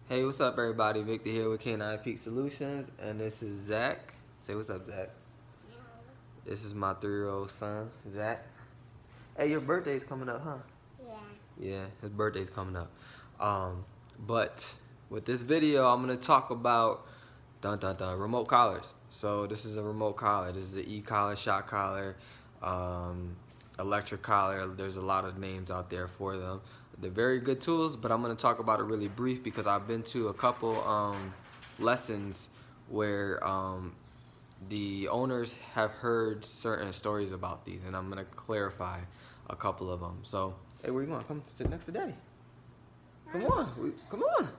Hey, what's up, everybody? Victor here with K9 Peak Solutions, and this is Zach. Say what's up, Zach. This is my 3-year-old son, Zach. Hey, your birthday's coming up, huh? Yeah. Yeah, his birthday's coming up. But with this video, I'm gonna talk about remote collars. So this is a remote collar. This is the e-collar, shock collar, electric collar. There's a lot of names out there for them. They're very good tools, but I'm going to talk about it really brief because I've been to a couple lessons where the owners have heard certain stories about these, and I'm going to clarify a couple of them. So, hey, where you going? Come sit next to Daddy. Come on, come on.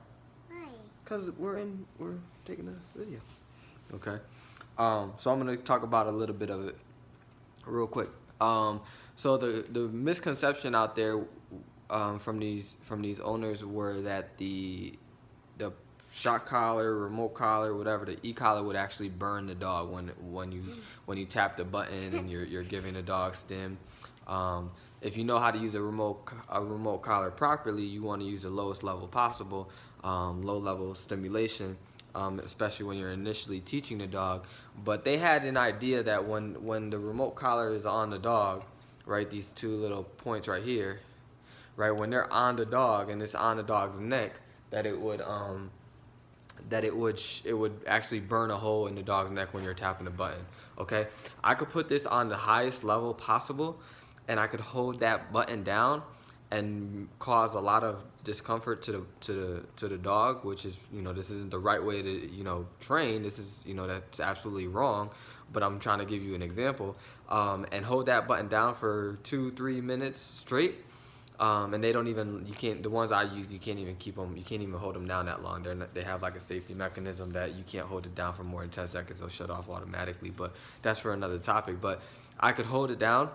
Why? Cause we're taking a video. Okay. So I'm gonna talk about a little bit of it real quick. So the misconception out there from these owners were that the shock collar, remote collar, whatever, the e-collar would actually burn the dog when you tap the button and you're giving the dog stim. If you know how to use a remote collar properly, you want to use the lowest level possible, low level stimulation, especially when you're initially teaching the dog. But they had an idea that when the remote collar is on the dog, right, these two little points right here, right, when they're on the dog and it's on the dog's neck, that it would actually burn a hole in the dog's neck when you're tapping the button. Okay, I could put this on the highest level possible, and I could hold that button down and cause a lot of discomfort to the dog, which is, this isn't the right way to, train. This is, that's absolutely wrong. But I'm trying to give you an example, and hold that button down for 2-3 minutes straight. And they don't even, the ones I use, you can't even keep them, you can't even hold them down that long. They have like a safety mechanism that you can't hold it down for more than 10 seconds. They'll shut off automatically, but that's for another topic. But I could hold it down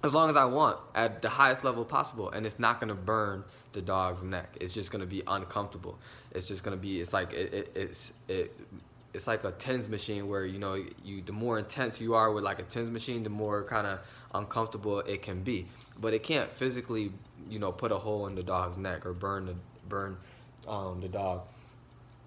as long as I want at the highest level possible, and it's not gonna burn the dog's neck. It's just gonna be uncomfortable. It's just gonna be, it's like it's like a TENS machine where the more intense you are with like a TENS machine, the more kind of uncomfortable it can be. But it can't physically put a hole in the dog's neck or burn the dog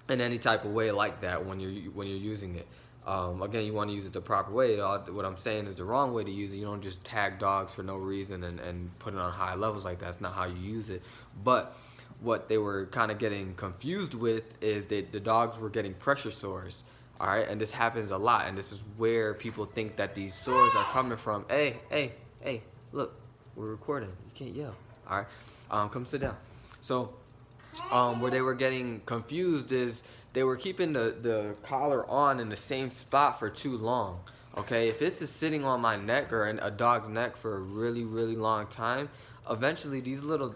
in any type of way like that when you're using it. Again, you want to use it the proper way. What I'm saying is the wrong way to use it. You don't just tag dogs for no reason and put it on high levels like that. That's not how you use it. But what they were kind of getting confused with is that the dogs were getting pressure sores. All right, and this happens a lot, and this is where people think that these sores are coming from. Hey, look, we're recording. You can't yell. All right, come sit down. So, where they were getting confused is they were keeping the collar on in the same spot for too long. Okay, if this is sitting on my neck or in a dog's neck for a really, really long time, eventually these little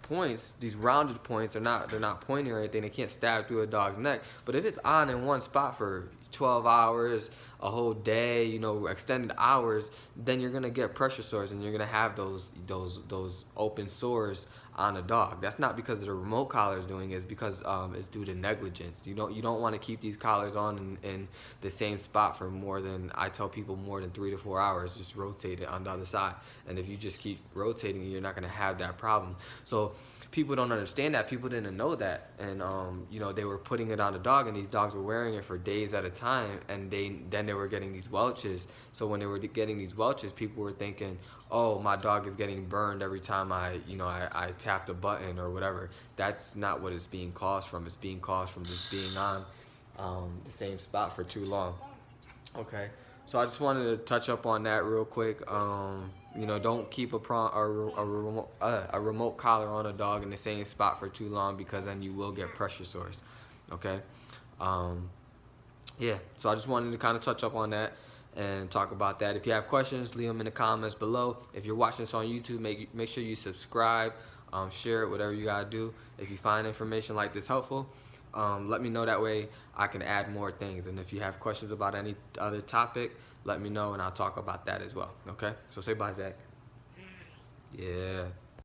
points, these rounded points, they're not pointy or anything. They can't stab through a dog's neck. But if it's on in one spot for 12 hours, a whole day, extended hours, then you're gonna get pressure sores and you're gonna have those open sores on a dog. That's not because the remote collar is doing it, it's because it's due to negligence. You don't want to keep these collars on in the same spot for I tell people more than 3 to 4 hours. Just rotate it on the other side. And if you just keep rotating, you're not gonna have that problem. So people don't understand that. People didn't know that, and they were putting it on the dog, and these dogs were wearing it for days at a time, and then they were getting these welches. So when they were getting these welches, people were thinking, oh, my dog is getting burned every time I tap the button or whatever. That's not what it's being caused from. It's being caused from just being on the same spot for too long. Okay, so I just wanted to touch up on that real quick. Don't keep a remote collar on a dog in the same spot for too long, because then you will get pressure sores. Okay, yeah. So I just wanted to kind of touch up on that and talk about that. If you have questions, leave them in the comments below. If you're watching this on YouTube, make sure you subscribe, share it, whatever you gotta do. If you find information like this helpful, let me know. That way I can add more things. And if you have questions about any other topic, let me know and I'll talk about that as well. Okay, so say bye, Zach. Yeah.